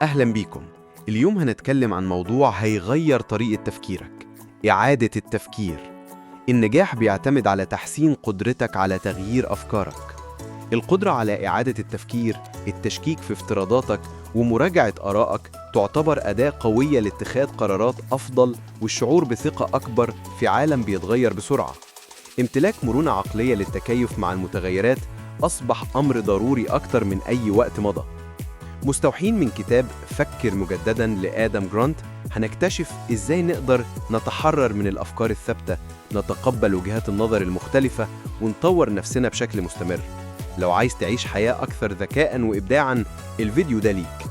أهلا بيكم. اليوم هنتكلم عن موضوع هيغير طريقة تفكيرك: إعادة التفكير. النجاح بيعتمد على تحسين قدرتك على تغيير أفكارك. القدرة على إعادة التفكير، التشكيك في افتراضاتك ومراجعة آرائك تعتبر أداة قوية لاتخاذ قرارات أفضل والشعور بثقة أكبر في عالم بيتغير بسرعة. امتلاك مرونة عقلية للتكيف مع المتغيرات أصبح أمر ضروري أكتر من أي وقت مضى. مستوحين من كتاب فكر مجدداً لآدم جرانت، هنكتشف إزاي نقدر نتحرر من الأفكار الثابتة، نتقبل وجهات النظر المختلفة ونطور نفسنا بشكل مستمر. لو عايز تعيش حياة أكثر ذكاءً وإبداعاً، الفيديو ده ليك.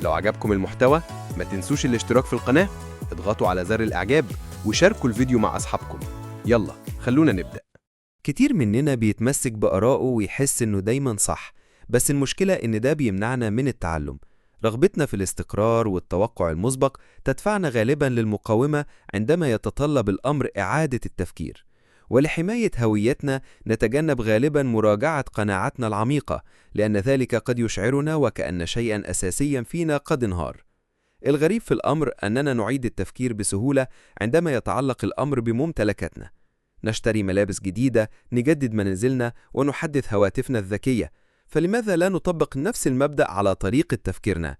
لو عجبكم المحتوى ما تنسوش الاشتراك في القناة، اضغطوا على زر الإعجاب وشاركوا الفيديو مع أصحابكم. يلا خلونا نبدأ. كتير مننا بيتمسك بآرائه ويحس إنه دايماً صح، بس المشكلة إن ده بيمنعنا من التعلم. رغبتنا في الاستقرار والتوقع المسبق تدفعنا غالباً للمقاومة عندما يتطلب الأمر إعادة التفكير. ولحماية هويتنا نتجنب غالباً مراجعة قناعاتنا العميقة، لأن ذلك قد يشعرنا وكأن شيئاً أساسياً فينا قد انهار. الغريب في الأمر أننا نعيد التفكير بسهولة عندما يتعلق الأمر بممتلكاتنا. نشتري ملابس جديدة، نجدد منازلنا، ونحدث هواتفنا الذكية. فلماذا لا نطبق نفس المبدأ على طريقة تفكيرنا؟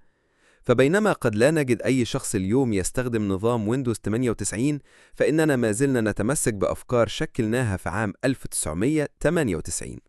فبينما قد لا نجد أي شخص اليوم يستخدم نظام ويندوز 98، فإننا ما زلنا نتمسك بأفكار شكلناها في عام 1998.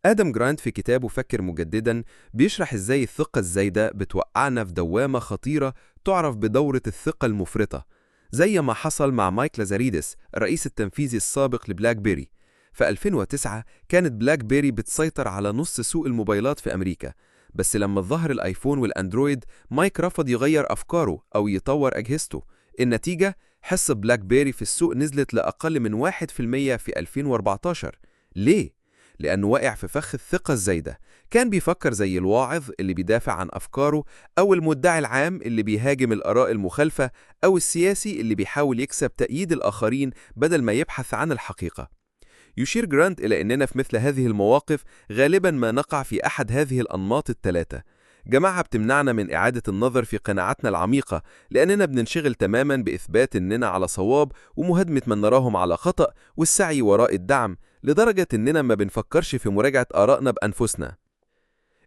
آدم جرانت في كتابه فكر مجدداً بيشرح إزاي الثقة الزايدة بتوقعنا في دوامة خطيرة تعرف بدورة الثقة المفرطة، زي ما حصل مع مايك لازاريدس الرئيس التنفيذي السابق لبلاك بيري. في 2009 كانت بلاك بيري بتسيطر على نص سوق الموبايلات في أمريكا، بس لما ظهر الآيفون والأندرويد مايك رفض يغير أفكاره أو يطور أجهزته. النتيجة، حصة بلاك بيري في السوق نزلت لأقل من 1% في 2014. ليه؟ لأنه واقع في فخ الثقة الزايدة. كان بيفكر زي الواعظ اللي بيدافع عن أفكاره، أو المدعي العام اللي بيهاجم الآراء المخالفة، أو السياسي اللي بيحاول يكسب تأييد الآخرين بدل ما يبحث عن الحقيقة. يشير جرانت إلى أننا في مثل هذه المواقف غالباً ما نقع في أحد هذه الأنماط الثلاثة. جماعة بتمنعنا من إعادة النظر في قناعاتنا العميقة، لأننا بننشغل تماماً بإثبات أننا على صواب ومهاجمة من نراهم على خطأ والسعي وراء الدعم، لدرجة أننا ما بنفكرش في مراجعة آرائنا بأنفسنا.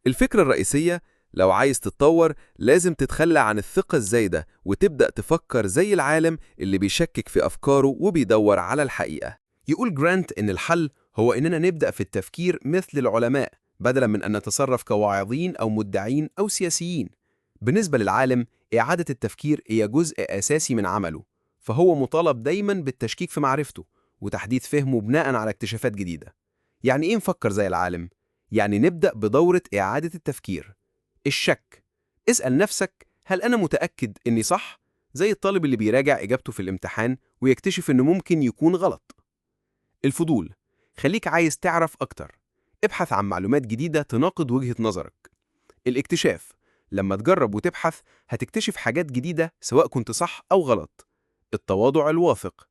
الفكرة الرئيسية: لو عايز تتطور لازم تتخلى عن الثقة الزايدة وتبدأ تفكر زي العالم اللي بيشكك في أفكاره وبيدور على الحقيقة. يقول جرانت إن الحل هو إننا نبدأ في التفكير مثل العلماء، بدلاً من أن نتصرف كواعظين أو مدعين أو سياسيين. بالنسبة للعالم، إعادة التفكير هي جزء أساسي من عمله، فهو مطالب دايماً بالتشكيك في معرفته وتحديث فهمه بناءً على اكتشافات جديدة. يعني إيه نفكر زي العالم؟ يعني نبدأ بدورة إعادة التفكير. الشك. اسأل نفسك: هل أنا متأكد إني صح؟ زي الطالب اللي بيراجع إجابته في الامتحان ويكتشف إنه ممكن يكون غلط. الفضول. خليك عايز تعرف أكتر. ابحث عن معلومات جديدة تناقض وجهة نظرك. الاكتشاف. لما تجرب وتبحث هتكتشف حاجات جديدة سواء كنت صح أو غلط. التواضع الواثق.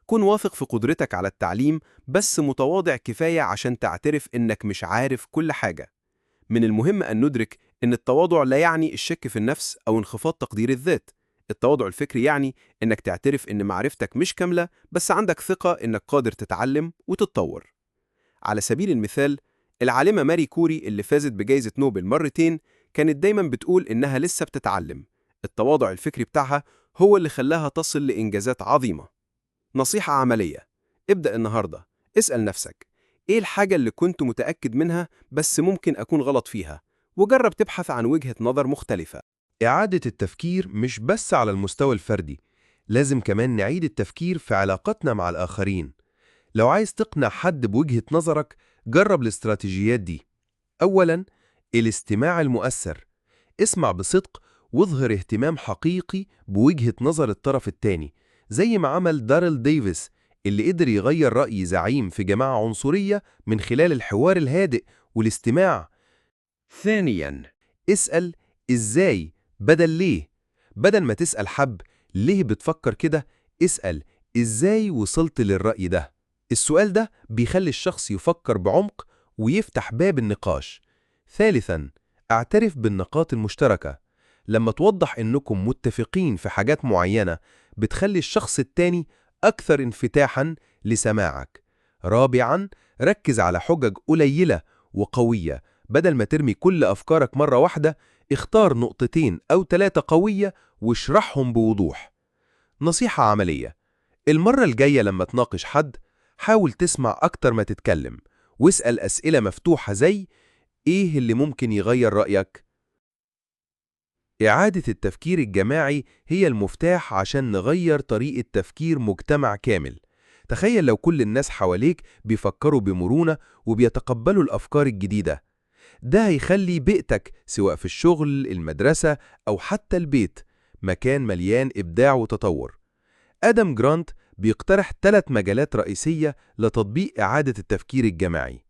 كن واثق في قدرتك على التعليم، بس متواضع كفاية عشان تعترف إنك مش عارف كل حاجة. من المهم أن ندرك إن التواضع لا يعني الشك في النفس أو انخفاض تقدير الذات. التواضع الفكري يعني إنك تعترف إن معرفتك مش كاملة، بس عندك ثقة إنك قادر تتعلم وتتطور. على سبيل المثال، العالمة ماري كوري اللي فازت بجائزة نوبل مرتين كانت دايما بتقول إنها لسه بتتعلم. التواضع الفكري بتاعها هو اللي خلاها تصل لإنجازات عظيمة. نصيحة عملية: ابدأ النهاردة. اسأل نفسك: إيه الحاجة اللي كنت متأكد منها بس ممكن أكون غلط فيها؟ وجرب تبحث عن وجهة نظر مختلفة. إعادة التفكير مش بس على المستوى الفردي، لازم كمان نعيد التفكير في علاقتنا مع الآخرين. لو عايز تقنع حد بوجهة نظرك، جرب الاستراتيجيات دي. أولاً، الاستماع المؤثر. اسمع بصدق واظهر اهتمام حقيقي بوجهة نظر الطرف التاني، زي ما عمل داريل ديفيس اللي قدر يغير رأي زعيم في جماعة عنصرية من خلال الحوار الهادئ والاستماع. ثانياً، اسأل إزاي بدل ليه. بدل ما تسأل حب ليه بتفكر كده، اسأل إزاي وصلت للرأي ده. السؤال ده بيخلي الشخص يفكر بعمق ويفتح باب النقاش. ثالثاً، اعترف بالنقاط المشتركة. لما توضح إنكم متفقين في حاجات معينة بتخلي الشخص التاني أكثر انفتاحاً لسماعك. رابعاً، ركز على حجج قليلة وقوية. بدل ما ترمي كل أفكارك مرة واحدة، اختار نقطتين أو 3 قوية واشرحهم بوضوح. نصيحة عملية: المرة الجاية لما تناقش حد، حاول تسمع أكتر ما تتكلم، واسأل أسئلة مفتوحة زي إيه اللي ممكن يغير رأيك؟ إعادة التفكير الجماعي هي المفتاح عشان نغير طريقة تفكير مجتمع كامل. تخيل لو كل الناس حواليك بيفكروا بمرونة وبيتقبلوا الأفكار الجديدة. ده هيخلي بيئتك، سواء في الشغل، المدرسة، أو حتى البيت، مكان مليان إبداع وتطور. آدم جرانت بيقترح 3 مجالات رئيسية لتطبيق إعادة التفكير الجماعي.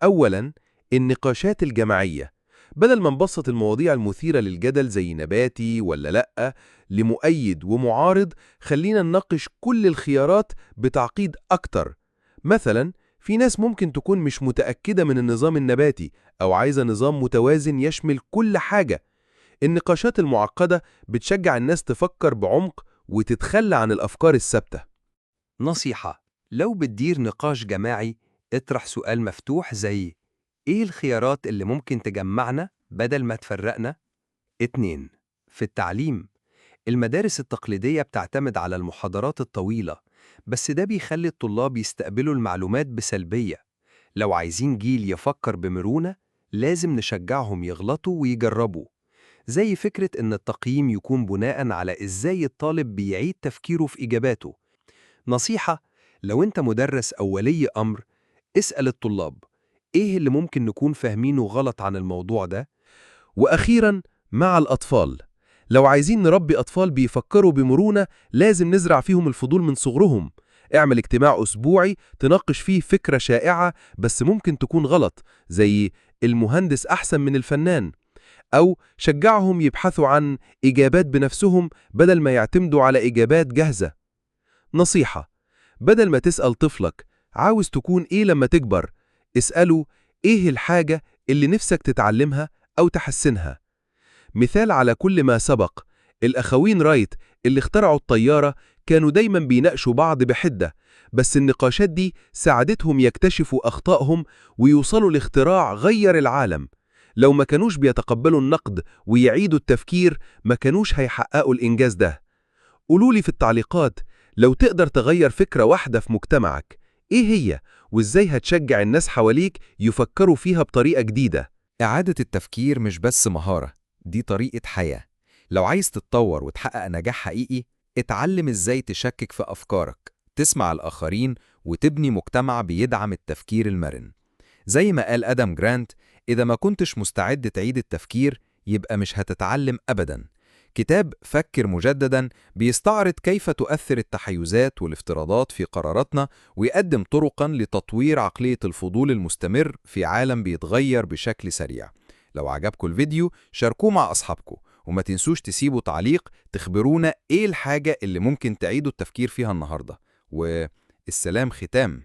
أولاً، النقاشات الجماعية. بدل ما نبسط المواضيع المثيرة للجدل زي نباتي ولا لأ، لمؤيد ومعارض، خلينا نناقش كل الخيارات بتعقيد أكتر. مثلاً، في ناس ممكن تكون مش متأكدة من النظام النباتي أو عايزة نظام متوازن يشمل كل حاجة. النقاشات المعقدة بتشجع الناس تفكر بعمق وتتخلى عن الأفكار الثابتة. نصيحة: لو بتدير نقاش جماعي، اطرح سؤال مفتوح زي إيه الخيارات اللي ممكن تجمعنا بدل ما تفرقنا؟ 2. في التعليم، المدارس التقليدية بتعتمد على المحاضرات الطويلة، بس ده بيخلي الطلاب يستقبلوا المعلومات بسلبية. لو عايزين جيل يفكر بمرونة، لازم نشجعهم يغلطوا ويجربوا، زي فكرة إن التقييم يكون بناء على إزاي الطالب بيعيد تفكيره في إجاباته. نصيحة: لو أنت مدرس أو ولي أمر، اسأل الطلاب إيه اللي ممكن نكون فاهمينه غلط عن الموضوع ده. وأخيراً، مع الأطفال، لو عايزين نربي أطفال بيفكروا بمرونة، لازم نزرع فيهم الفضول من صغرهم. اعمل اجتماع أسبوعي تناقش فيه فكرة شائعة بس ممكن تكون غلط، زي المهندس أحسن من الفنان، أو شجعهم يبحثوا عن إجابات بنفسهم بدل ما يعتمدوا على إجابات جاهزة. نصيحة: بدل ما تسأل طفلك عاوز تكون إيه لما تكبر، اسأله إيه الحاجة اللي نفسك تتعلمها أو تحسنها. مثال على كل ما سبق: الأخوين رايت اللي اخترعوا الطيارة كانوا دايما بيناقشوا بعض بحدة، بس النقاشات دي ساعدتهم يكتشفوا أخطائهم ويوصلوا لاختراع غير العالم. لو ما كانوش بيتقبلوا النقد ويعيدوا التفكير، ما كانوش هيحققوا الإنجاز ده. قولولي في التعليقات، لو تقدر تغير فكرة واحدة في مجتمعك، إيه هي؟ وإزاي هتشجع الناس حواليك يفكروا فيها بطريقة جديدة؟ إعادة التفكير مش بس مهارة، دي طريقة حياة. لو عايز تتطور وتحقق نجاح حقيقي، اتعلم إزاي تشكك في أفكارك، تسمع الآخرين، وتبني مجتمع بيدعم التفكير المرن. زي ما قال آدم جرانت: إذا ما كنتش مستعد تعيد التفكير، يبقى مش هتتعلم أبداً. كتاب فكر مجدداً بيستعرض كيف تؤثر التحيزات والافتراضات في قراراتنا، ويقدم طرقاً لتطوير عقلية الفضول المستمر في عالم بيتغير بشكل سريع. لو عجبكم الفيديو، شاركوه مع أصحابكم، وما تنسوش تسيبوا تعليق تخبرونا إيه الحاجة اللي ممكن تعيدوا التفكير فيها النهاردة. والسلام ختام.